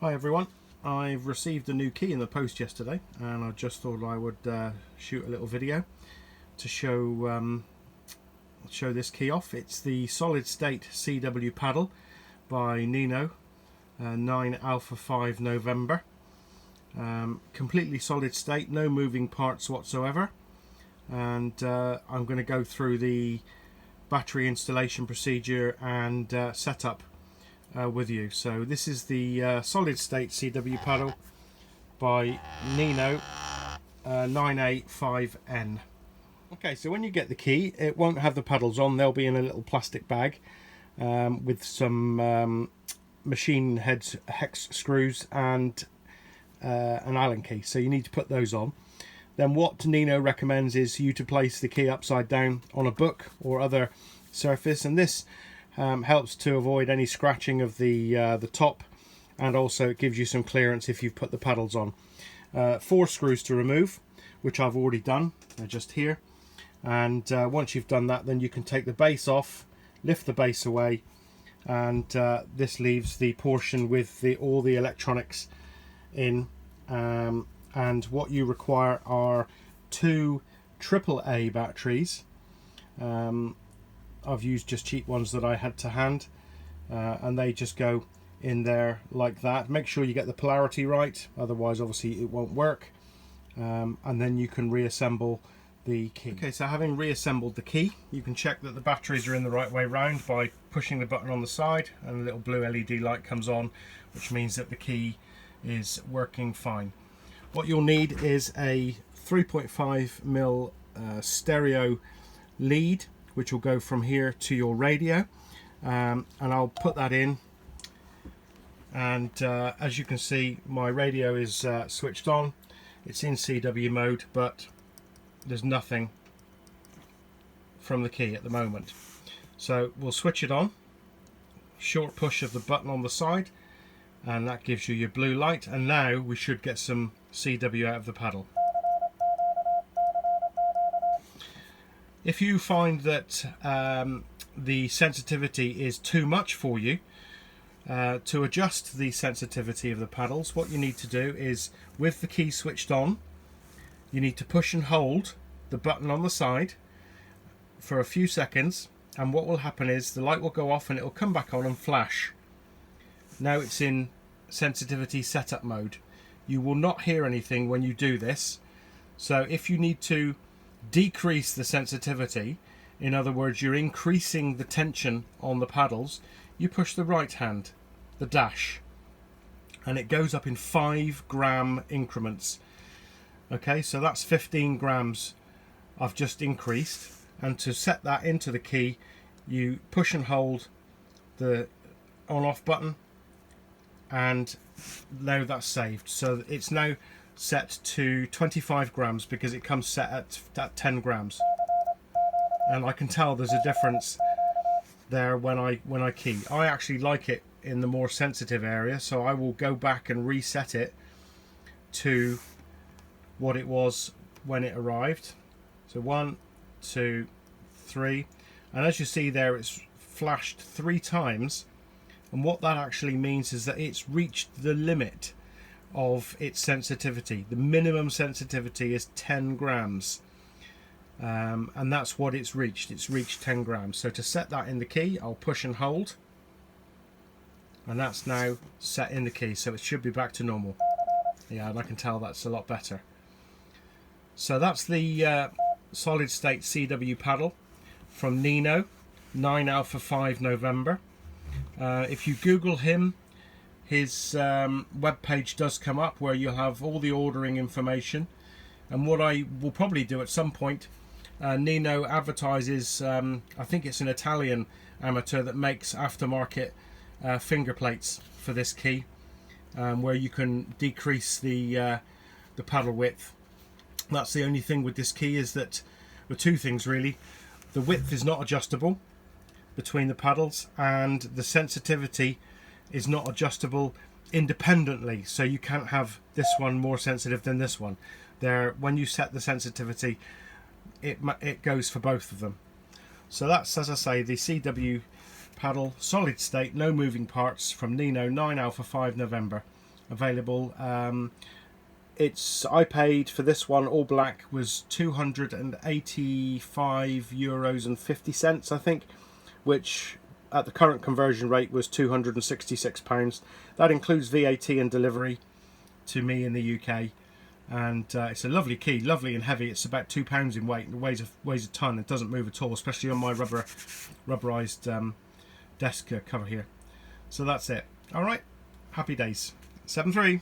Hi everyone, I've received a new key in the post yesterday and I just thought I would shoot a little video to show this key off. It's the solid state CW paddle by Nino, 9 Alpha 5 November. Completely solid state, no moving parts whatsoever, and I'm going to go through the battery installation procedure and setup with you. So this is the solid state CW paddle by Nino, 9A5N. Okay, so when you get the key, it won't have the paddles on. They'll be in a little plastic bag with some machine heads, hex screws and an Allen key. So you need to put those on. Then what Nino recommends is you to place the key upside down on a book or other surface, and this helps to avoid any scratching of the top, and also it gives you some clearance if you've put the paddles on. 4 screws to remove, which I've already done. They're just here, and once you've done that, then you can take the base off, lift the base away, and this leaves the portion with all the electronics in. And what you require are 2 AAA batteries. I've used just cheap ones that I had to hand, and they just go in there like that. Make sure you get the polarity right, otherwise obviously it won't work, and then you can reassemble the key. Okay, so having reassembled the key, you can check that the batteries are in the right way round by pushing the button on the side, and a little blue LED light comes on, which means that the key is working fine. What you'll need is a 3.5mm stereo lead, which will go from here to your radio, and I'll put that in, and as you can see, my radio is switched on. It's in CW mode, but there's nothing from the key at the moment. So we'll switch it on, short push of the button on the side, and that gives you your blue light, and now we should get some CW out of the paddle. If you find that the sensitivity is too much for you, to adjust the sensitivity of the paddles, what you need to do is, with the key switched on, you need to push and hold the button on the side for a few seconds, and what will happen is the light will go off and it will come back on and flash. Now it's in sensitivity setup mode. You will not hear anything when you do this, so if you need to decrease the sensitivity, in other words you're increasing the tension on the paddles, you push the right hand, the dash, and it goes up in 5-gram increments. Okay, so that's 15 grams I've just increased, and to set that into the key you push and hold the on off button, and now that's saved. So it's now set to 25 grams because it comes set at 10 grams, and I can tell there's a difference there when I key. I actually like it in the more sensitive area, so I will go back and reset it to what it was when it arrived. So 1, 2, 3, and as you see there, it's flashed 3 times, and what that actually means is that it's reached the limit of its sensitivity. The minimum sensitivity is 10 grams, and that's what it's reached. It's reached 10 grams. So to set that in the key, I'll push and hold, and that's now set in the key, so it should be back to normal. Yeah, and I can tell that's a lot better. So that's the solid state CW paddle from Nino, 9 Alpha 5 November. If you Google him, his web page does come up where you'll have all the ordering information. And what I will probably do at some point, Nino advertises, I think it's an Italian amateur that makes aftermarket finger plates for this key, where you can decrease the paddle width. That's the only thing with this key, is that, well, 2 things really. The width is not adjustable between the paddles, and the sensitivity is not adjustable independently, so you can't have this one more sensitive than this one. When you set the sensitivity, it goes for both of them. So that's, as I say, the CW paddle, solid state, no moving parts, from Nino, 9 Alpha 5 November. available. I paid for this one, all black, was €285.50, I think, which at the current conversion rate was £266. That includes VAT and delivery to me in the UK. And it's a lovely key, lovely and heavy. It's about £2 in weight. It weighs a ton. It doesn't move at all, especially on my rubberized desk cover here. So that's it. All right, happy days. 7-3.